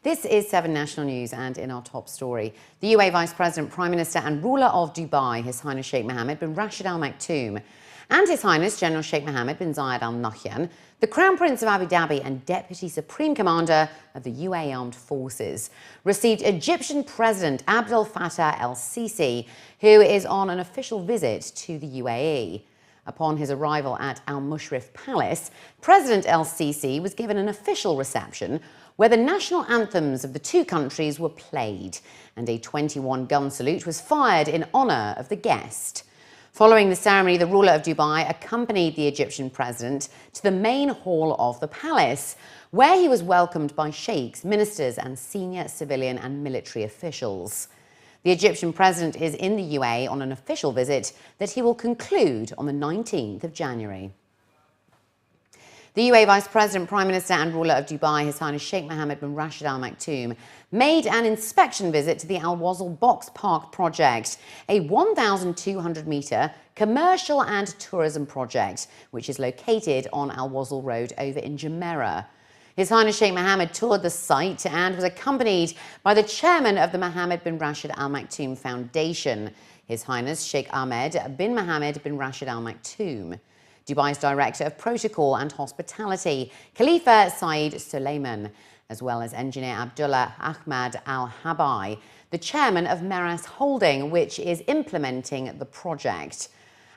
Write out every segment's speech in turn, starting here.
This is 7 National News, and in our top story, the UAE Vice President, Prime Minister and ruler of Dubai, His Highness Sheikh Mohammed bin Rashid Al Maktoum, and His Highness General Sheikh Mohammed bin Zayed Al Nahyan, the Crown Prince of Abu Dhabi and Deputy Supreme Commander of the UAE Armed Forces, received Egyptian President Abdel Fattah el-Sisi, who is on an official visit to the UAE. Upon his arrival at Al Mushrif Palace, President el-Sisi was given an official reception where the national anthems of the two countries were played, and a 21-gun salute was fired in honour of the guest. Following the ceremony, the ruler of Dubai accompanied the Egyptian president to the main hall of the palace, where he was welcomed by sheikhs, ministers and senior civilian and military officials. The Egyptian president is in the UAE on an official visit that he will conclude on the 19th of January. The UAE Vice President, Prime Minister and ruler of Dubai, His Highness Sheikh Mohammed bin Rashid Al Maktoum, made an inspection visit to the Wasl Box Park project, a 1,200-metre commercial and tourism project, which is located on Al Wasl Road over in Jumeirah. His Highness Sheikh Mohammed toured the site and was accompanied by the chairman of the Mohammed bin Rashid Al Maktoum Foundation, His Highness Sheikh Ahmed bin Mohammed bin Rashid Al Maktoum, Dubai's Director of Protocol and Hospitality, Khalifa Saeed Suleiman, as well as Engineer Abdullah Ahmad Al-Habai, the chairman of Meras Holding, which is implementing the project.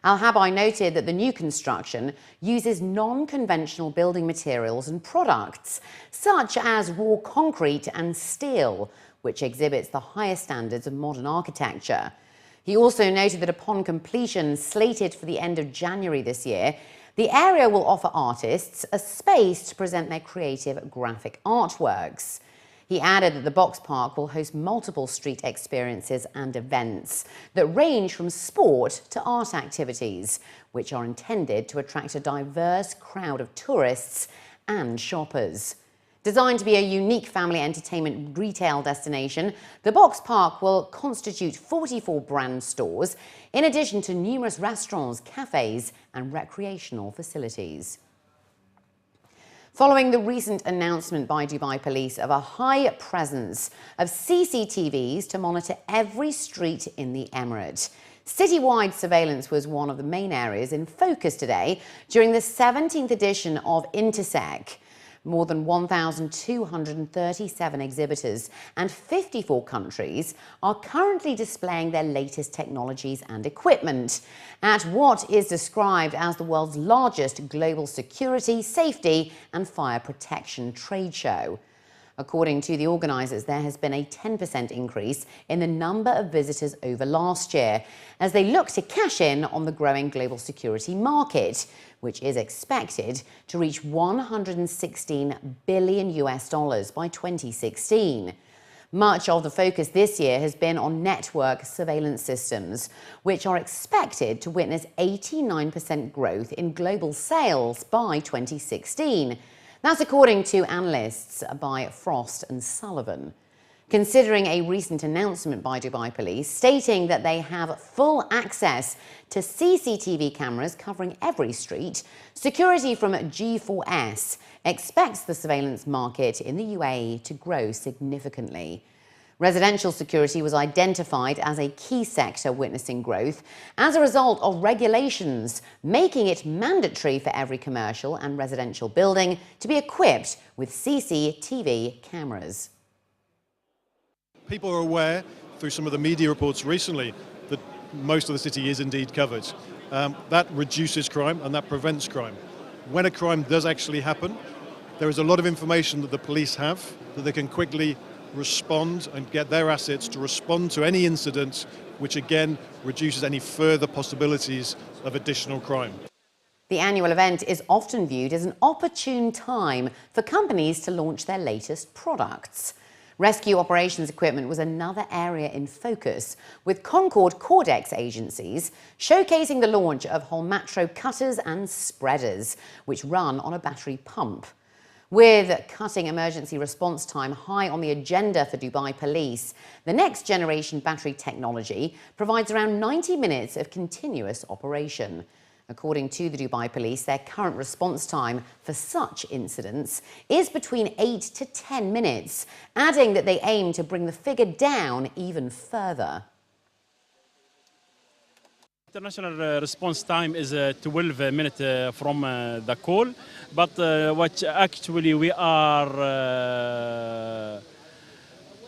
Al-Habai noted that the new construction uses non-conventional building materials and products, such as raw concrete and steel, which exhibits the highest standards of modern architecture. He also noted that upon completion, slated for the end of January this year, the area will offer artists a space to present their creative graphic artworks. He added that the Box Park will host multiple street experiences and events that range from sport to art activities, which are intended to attract a diverse crowd of tourists and shoppers. Designed to be a unique family entertainment retail destination, the Box Park will constitute 44 brand stores, in addition to numerous restaurants, cafes and recreational facilities. Following the recent announcement by Dubai Police of a high presence of CCTVs to monitor every street in the Emirate, citywide surveillance was one of the main areas in focus today during the 17th edition of Intersec. More than 1,237 exhibitors and 54 countries are currently displaying their latest technologies and equipment at what is described as the world's largest global security, safety and fire protection trade show. According to the organisers, there has been a 10% increase in the number of visitors over last year as they look to cash in on the growing global security market, which is expected to reach $116 billion by 2016. Much of the focus this year has been on network surveillance systems, which are expected to witness 89% growth in global sales by 2016. That's according to analysts by Frost & Sullivan. Considering a recent announcement by Dubai Police stating that they have full access to CCTV cameras covering every street, security from G4S expects the surveillance market in the UAE to grow significantly. Residential security was identified as a key sector witnessing growth as a result of regulations making it mandatory for every commercial and residential building to be equipped with CCTV cameras. People are aware through some of the media reports recently that most of the city is indeed covered. That reduces crime and that prevents crime. When a crime does actually happen, there is a lot of information that the police have that they can quickly respond and get their assets to respond to any incident, which again reduces any further possibilities of additional crime. The annual event is often viewed as an opportune time for companies to launch their latest products. Rescue operations equipment was another area in focus, with Concord Cordex agencies showcasing the launch of Holmatro cutters and spreaders, which run on a battery pump. With cutting emergency response time high on the agenda for Dubai Police, the next generation battery technology provides around 90 minutes of continuous operation. According to the Dubai police, their current response time for such incidents is between 8 to 10 minutes, adding that they aim to bring the figure down even further. International response time is 12 minutes from the call, but what actually we are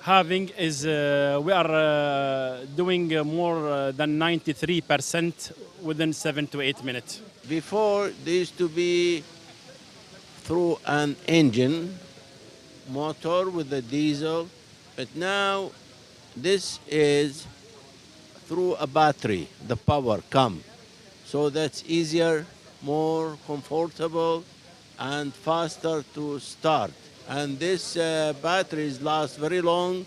having is we are doing more than 93% within 7 to 8 minutes. Before, there used to be through an engine, motor with a diesel, but now this is through a battery, the power come. So that's easier, more comfortable, and faster to start. And this batteries last very long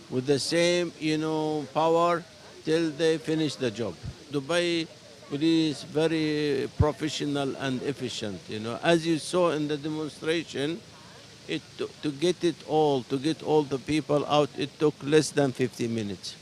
with the same, power till they finish the job. Dubai is very professional and efficient. As you saw in the demonstration, to get all the people out, it took less than 50 minutes.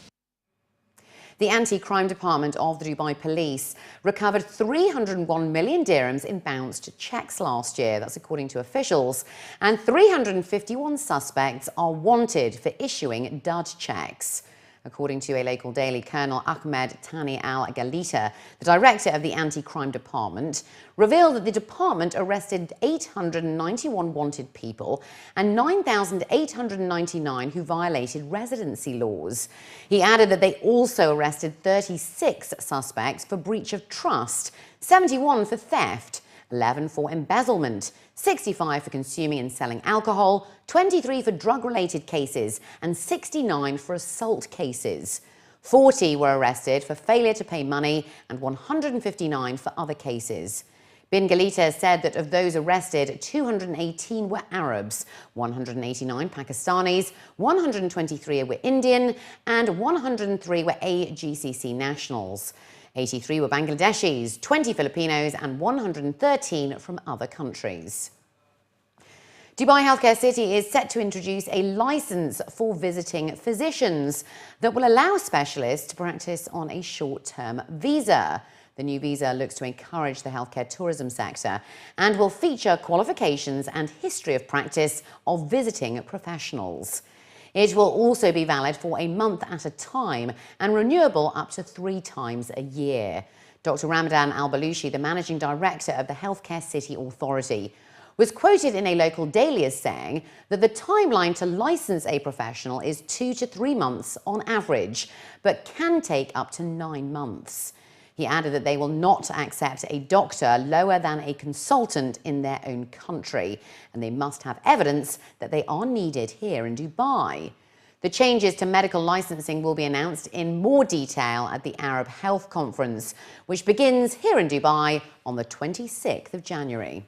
The anti-crime department of the Dubai police recovered 301 million dirhams in bounced checks last year. That's according to officials. And 351 suspects are wanted for issuing dud checks. According to a local daily, Colonel Ahmed Tani Al-Galita, the director of the anti-crime department, revealed that the department arrested 891 wanted people and 9,899 who violated residency laws. He added that they also arrested 36 suspects for breach of trust, 71 for theft, 11 for embezzlement, 65 for consuming and selling alcohol, 23 for drug-related cases, and 69 for assault cases. 40 were arrested for failure to pay money and 159 for other cases. Bin Galita said that of those arrested, 218 were Arabs, 189 Pakistanis, 123 were Indian, and 103 were AGCC nationals. 83 were Bangladeshis, 20 Filipinos, and 113 from other countries. Dubai Healthcare City is set to introduce a license for visiting physicians that will allow specialists to practice on a short-term visa. The new visa looks to encourage the healthcare tourism sector and will feature qualifications and history of practice of visiting professionals. It will also be valid for a month at a time and renewable up to 3 times a year. Dr. Ramadan Al-Balushi, the managing director of the Healthcare City Authority, was quoted in a local daily as saying that the timeline to license a professional is 2 to 3 months on average, but can take up to 9 months. He added that they will not accept a doctor lower than a consultant in their own country, and they must have evidence that they are needed here in Dubai. The changes to medical licensing will be announced in more detail at the Arab Health Conference, which begins here in Dubai on the 26th of January.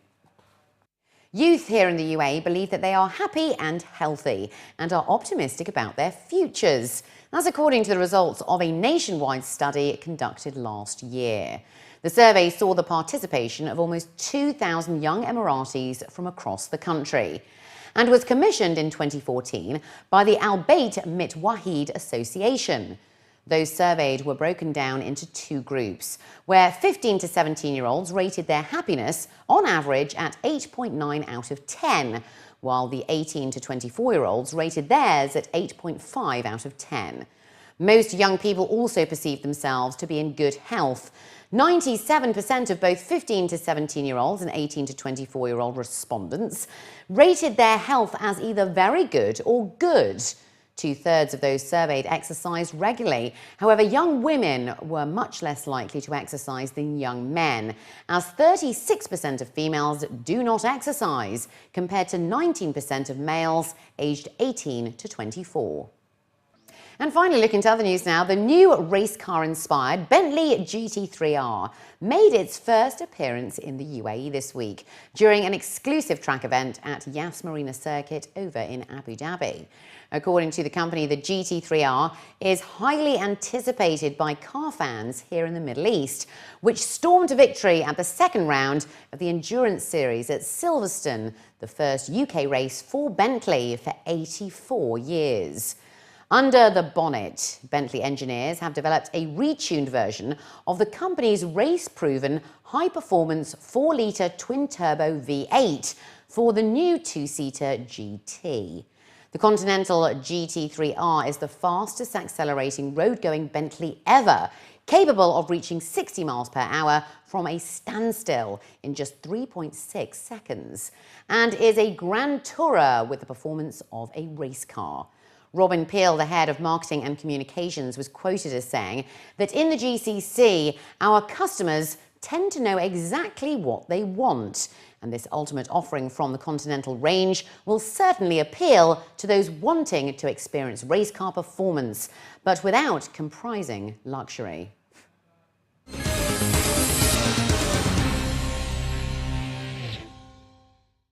Youth here in the UAE believe that they are happy and healthy and are optimistic about their futures. That's according to the results of a nationwide study conducted last year. The survey saw the participation of almost 2,000 young Emiratis from across the country and was commissioned in 2014 by the Al Bayt Mit Wahid Association. Those surveyed were broken down into 2 groups, where 15 to 17-year-olds rated their happiness on average at 8.9 out of 10, while the 18 to 24-year-olds rated theirs at 8.5 out of 10. Most young people also perceive themselves to be in good health. 97% of both 15 to 17-year-olds and 18 to 24-year-old respondents rated their health as either very good or good. 2/3 of those surveyed exercised regularly. However, young women were much less likely to exercise than young men, as 36% of females do not exercise, compared to 19% of males aged 18 to 24. And finally, looking to other news now, the new race car-inspired Bentley GT3R made its first appearance in the UAE this week during an exclusive track event at Yas Marina Circuit over in Abu Dhabi. According to the company, the GT3R is highly anticipated by car fans here in the Middle East, which stormed to victory at the second round of the Endurance Series at Silverstone, the first UK race for Bentley for 84 years. Under the bonnet, Bentley engineers have developed a retuned version of the company's race-proven high-performance 4-litre twin-turbo V8 for the new two-seater GT. The Continental GT3R is the fastest accelerating road-going Bentley ever, capable of reaching 60 miles per hour from a standstill in just 3.6 seconds, and is a grand tourer with the performance of a race car. Robin Peel, the head of marketing and communications, was quoted as saying that in the GCC, our customers tend to know exactly what they want, and this ultimate offering from the Continental range will certainly appeal to those wanting to experience race car performance, but without comprising luxury.